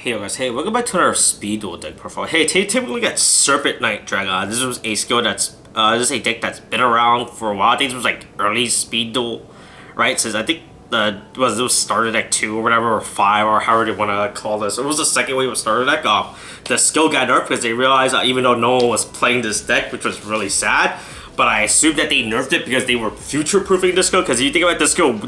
Hey guys, hey, welcome back to our speed duel deck profile. Hey, take a look at Serpent Knight Dragon. This was a skill that's this is a deck that's been around for a while. I think this was like early speed duel, right? Since I think it was starter deck 2 or whatever, or 5 or however they want to call this. It was the second wave of starter deck. The skill got nerfed because they realized even though no one was playing this deck, which was really sad. But I assume that they nerfed it because they were future-proofing this skill. Because if you think about this skill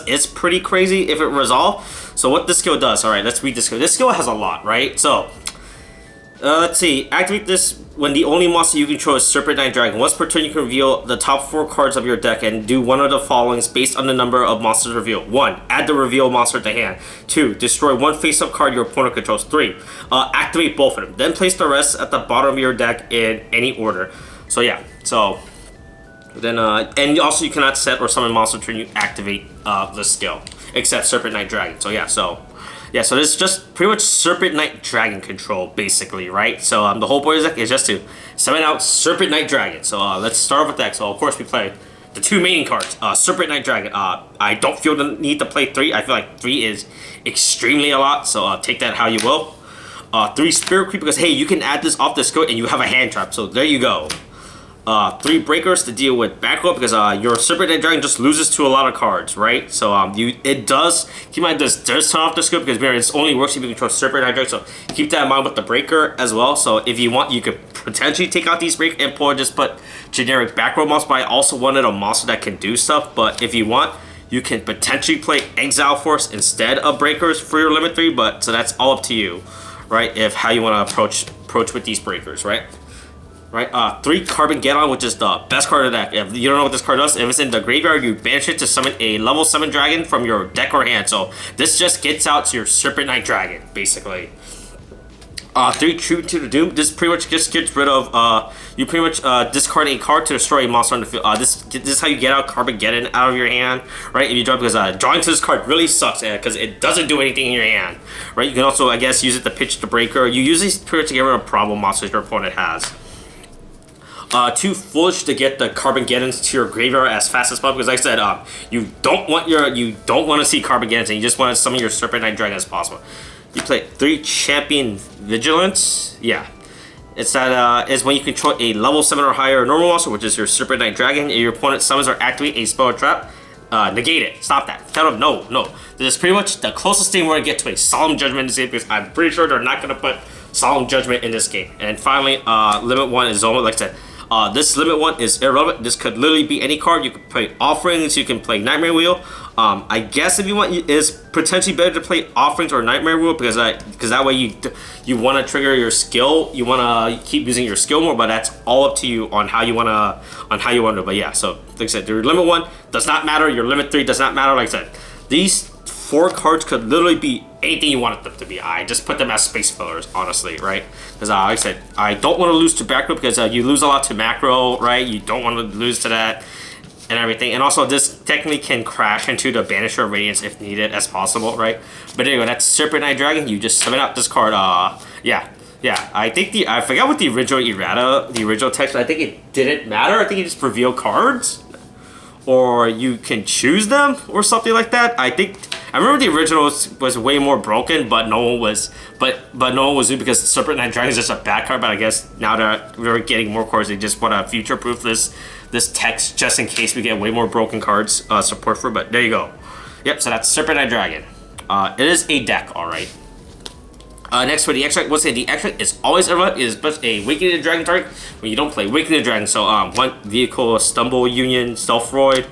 it's pretty crazy if it resolves. So what this skill does, all right, let's read this skill. This skill has a lot, right? So let's see. Activate this when the only monster you control is Serpent Knight Dragon. Once per turn, you can reveal the top 4 cards of your deck and do one of the followings based on the number of monsters revealed. 1. Add the reveal monster to hand. 2. Destroy one face-up card your opponent controls. 3. Activate both of them. Then place the rest at the bottom of your deck in any order. So yeah, so then and also you cannot set or summon monster turn you activate the skill, except Serpent Knight Dragon. So so this is just pretty much Serpent Knight Dragon control, basically, right? So the whole point of this deck is just to summon out Serpent Knight Dragon. So let's start off with that. So of course we play the 2 main cards, Serpent Knight Dragon. I don't feel the need to play 3. I feel like 3 is extremely a lot. So take that how you will. 3 Sphere Kuriboh, because hey, you can add this off the skill and you have a hand trap. So there you go. 3 breakers to deal with back row because your Serpent Knight Dragon just loses to a lot of cards, right? So it does keep in mind this does turn off the scope because it only works if you control Serpent Knight Dragon. So keep that in mind with the breaker as well. So if you want, you could potentially take out these break and just put generic back row monsters. But I also wanted a monster that can do stuff. But if you want, you can potentially play Exile Force instead of breakers for your limit 3. But so that's all up to you, right? If how you want to approach with these breakers, right? Right, 3 Carbon Get-On, which is the best card of the deck. If you don't know what this card does, if it's in the graveyard, you banish it to summon a level 7 dragon from your deck or hand. So this just gets out to your Serpent Knight Dragon, basically. 3 True to the Doom. This pretty much just gets rid of, you pretty much discard a card to destroy a monster on the field. This is how you get out Carbon Get-In out of your hand, right? If you draw, because drawing to this card really sucks, because it doesn't do anything in your hand, right? You can also, I guess, use it to pitch the breaker. You use these pretty much to get rid of problem monsters your opponent has. 2 Foolish to get the Carbon Get-Ins to your graveyard as fast as possible, because like I said, you don't want to see Carbon Get-Ins, and you just want to summon your Serpent Knight Dragon as possible. You play 3 Champion Vigilance. Yeah, it's that is when you control a level 7 or higher normal monster, which is your Serpent Knight Dragon, and your opponent summons or activate a spell or trap. Negate it. Stop that. Tell them no. This is pretty much the closest thing we're gonna get to a Solemn Judgment in this game, because I'm pretty sure they're not gonna put Solemn Judgment in this game. And finally, limit 1 is almost like I said. This limit 1 is irrelevant. This could literally be any card. You can play Offerings, you can play Nightmare Wheel. I guess if you want, it's potentially better to play Offerings or Nightmare Wheel because that way you want to trigger your skill. You want to keep using your skill more, but that's all up to you on how you want to. But yeah, so like I said, your limit 1 does not matter. Your limit 3 does not matter. Like I said, these 4 cards could literally be anything you wanted them to be. I just put them as space fillers, honestly, right? Because like I said, I don't want to lose to macro because you lose a lot to macro, right? You don't want to lose to that and everything. And also, this technically can crash into the Banisher of Radiance if needed as possible, right? But anyway, that's Serpent Knight Dragon. You just summon out this card. Yeah. I think I forgot what the original errata, the original text. I think it didn't matter. I think you just reveal cards, or you can choose them, or something like that. I remember the original was way more broken, but no one was doing because Serpent Knight Dragon is just a bad card. But I guess now that we're getting more cards, they just want to future-proof this text just in case we get way more broken cards support for. But there you go. Yep. So that's Serpent Knight Dragon. It is a deck, all right. Next for the extract, we'll say the extract is always irrelevant. It is but a Awakening the Dragon target when you don't play Awakening the Dragon. So 1 vehicle, Stumble Union, Stealth Roid,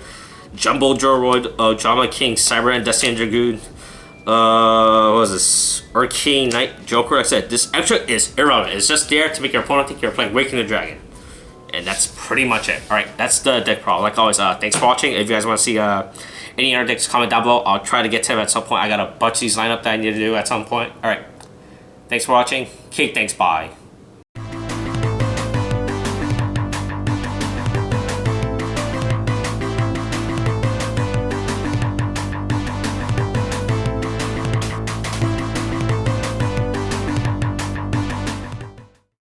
Jumbo Joroid, Drama King, Cyber and Destiny Dragoon. What was this? Arcane Knight Joker. Like I said, this extract is irrelevant. It's just there to make your opponent think you're playing Awakening the Dragon. And that's pretty much it. Alright, that's the deck problem. Like always, thanks for watching. If you guys want to see any other decks, comment down below. I'll try to get to them at some point. I got a bunch of these lineup that I need to do at some point. Alright. Thanks for watching. Okay, thanks, bye.